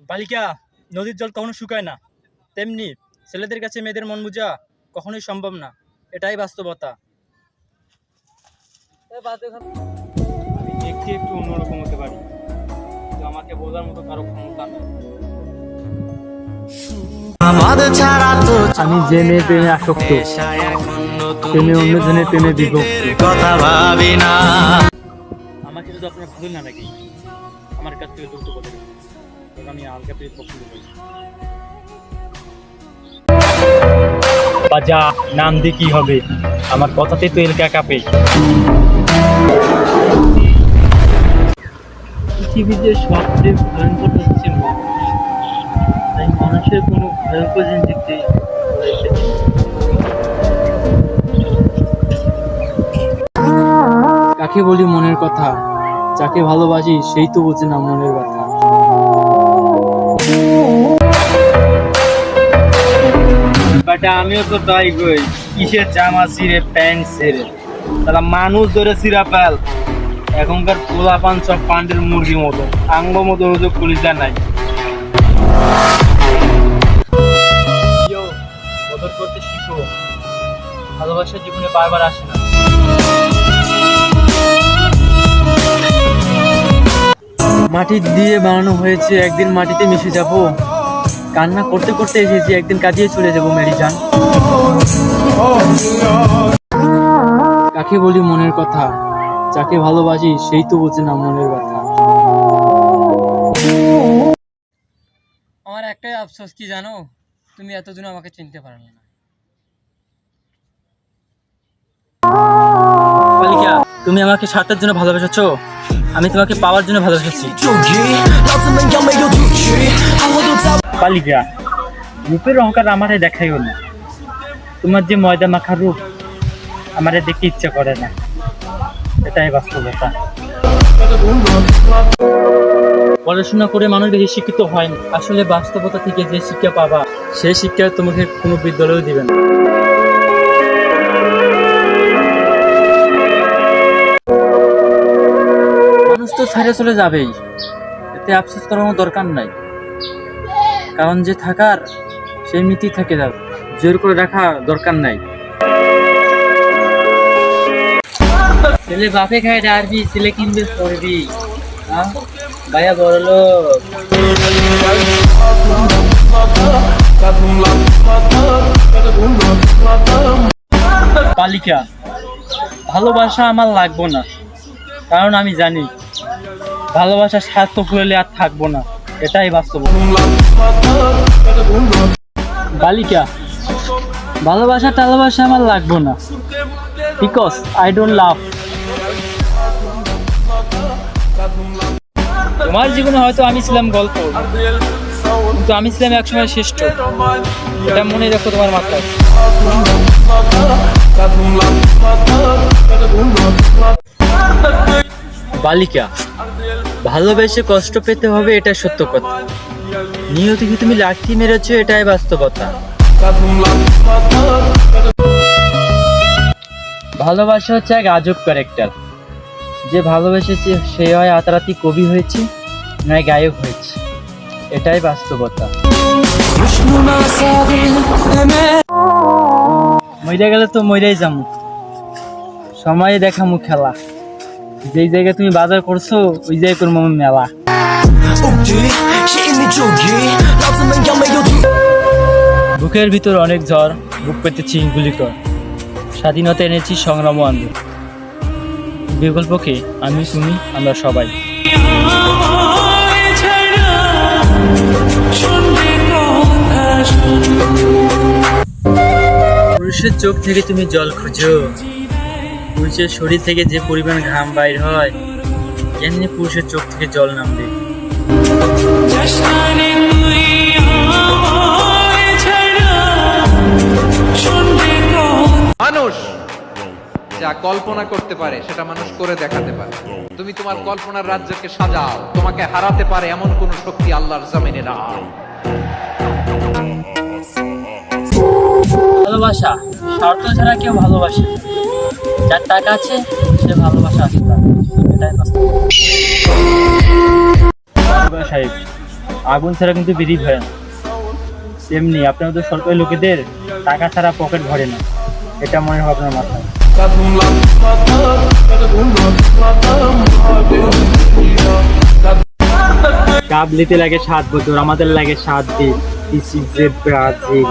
বালিকা, নদীর জল কখনো শুকায় না, তেমনি ছেলেদের কাছে মেয়েদের মন বোঝা কখনোই সম্ভব না। এটাই বাস্তবতা। আমি দেখতে একটু অন্যরকম হতে পারি, কিন্তু আমাকে বোঝার মতো কারো ক্ষমতা নেই। আমি যে মেয়ে প্রেমে আসক্ত, প্রেমে অন্যজনের প্রেমে বিভক্ত। কথা ভাবি না, আমাকে যদি আপনার ভালো না লাগে, আমার কাছ থেকে দ্রুত বলে দেবেন, কারণ আমি আলগা পেয়ে পছন্দ করি। বাজা, নাম দিয়ে কি হবে? আমার কথাতেই তো এলকা কাঁপে। পৃথিবীতে সবচেয়ে ভয়ঙ্কর হচ্ছে মানুষ, তাই মানুষের কোনো ভয়ঙ্কর জিনিস কাকে বলি মনের কথা? যাকে ভালোবাসি সেই তো বোঝে না মনের কথা। আমিও তো তাই কই, কিসের জামা ছিঁড়ে প্যান্ট ছিঁড়ে, তারা মানুষ ধরে ছিঁড়া ফেল। এখনকার পোলা পান সব পান্ডের মুরগির মতো, আঙ্গ মতো রোজক কলিজা নাই। বদল করতে শিখো, ভালোবাসা জীবনে বারবার আসে না। মাটি দিয়ে বানানো হয়েছে, একদিন মাটিতে মিশে যাব। কান্না করতে করতে এসেছি, একদিন কাজিয়ে চলে যাবো মেরি জান। কাকে বলি মনের কথা? যাকে ভালোবাসি সেই তো বোঝে না মনের কথা। আমার একটাই আফসোস, কি জানো? তুমি এতদিন আমাকে চিনতে পারলে না। বালিকা, তুমি আমাকে স্বার্থের জন্য ভালোবেসেছো, আমি তোমাকে পাওয়ার জন্য ভালোবেসেছি। বালিকা, রূপের অহংকার আমারে দেখাইও না। তোমার যে ময়দা মাখা রূপ আমারে দেখতে ইচ্ছা করে না, এটাই বাস্তবতা। পড়াশোনা করে মানুষ বেশি শিক্ষিত হয় না, আসলে বাস্তবতা থেকে যে শিক্ষা পাবা সেই শিক্ষা তোমাকে কোনো বিদ্যালয়েও দিবে না। মানুষ তো ছেড়ে চলে যাবেই, এতে আফসোস করার কোনো দরকার নাই। কারণ যে থাকার সেই নীতি থেকে যাবে, জোর করে রাখা দরকার নাই। ছেলে বাপে খায় ডারবি, ছেলে কিনবে পড়বি। ভাইয়া বড় লোক। বালিকা, ভালোবাসা আমার লাগবো না, কারণ আমি জানি ভালোবাসা স্বার্থ ফুরালে আর থাকবো না, এটাই বাস্তব। বালিকা, ভালোবাসা টালোবাসা আমার লাগবো না, বিকজ আই ডোন্ট লাভ। তোমার জীবনে হয়তো আমি ছিলাম গল্প, কিন্তু আমি ছিলাম একসময় শ্রেষ্ঠ, এটা মনে রাখো তোমার মাথায়। বালিকা, ভালোবেসে কষ্ট পেতে হবে, এটা সত্য কথা। নিয়তি কি তুমি লাঠি মেরেছো, এটাই বাস্তবতা। ভালোবাসা হচ্ছে এক আজব ক্যারেক্টার। যে ভালোবেসেছে সে হয় আতারাতি কবি হয়েছে, নয় গায়ক হয়েছে, এটাই বাস্তবতা। মইরা গেলে তো মইরাই যাবো, সময়ে দেখামু খেলা। যেই জায়গায় তুমি বাজার করছো ওই জায়গায় করবো আমি মেলা। বুকের ভিতর অনেক ঝড়, বুক পেতেছি গুলি কর। স্বাধীনতা এনেছি সংগ্রাম আন্দোলন, বিকল্পকে আমি তুমি আমরা সবাই। পুরুষের চোখ থেকে তুমি জল খুঁজো, পুরুষের শরীর থেকে যে পরিমাণ ঘাম বাইর হয়, এমনি পুরুষের চোখ থেকে জল নামবে। মানুষ যা কল্পনা করতে পারে সেটা মানুষ করে দেখাতে পারে। তুমি তোমার কল্পনার রাজ্যকে সাজাও, তোমাকে হারাতে পারে এমন কোন শক্তি আল্লাহর জমিনে না। ভালোবাসা স্বার্থ ছাড়া কেউ ভালোবাসে, যার টাকা আছে সে ভালোবাসা আসতে পারে, এটাই বাস্তব। সাহেব, আগুন ছাড়া কিন্তু বিড়ি ভরে না। তেমনি আপনার তো সরকারি লোকেদের টাকা ছাড়া পকেট ভরে না, এটা মনে হয় আপনার মাথায়। কাপ নিতে লাগে 7 বছর, আমাদের লাগে 7 দিন। This is Brazil.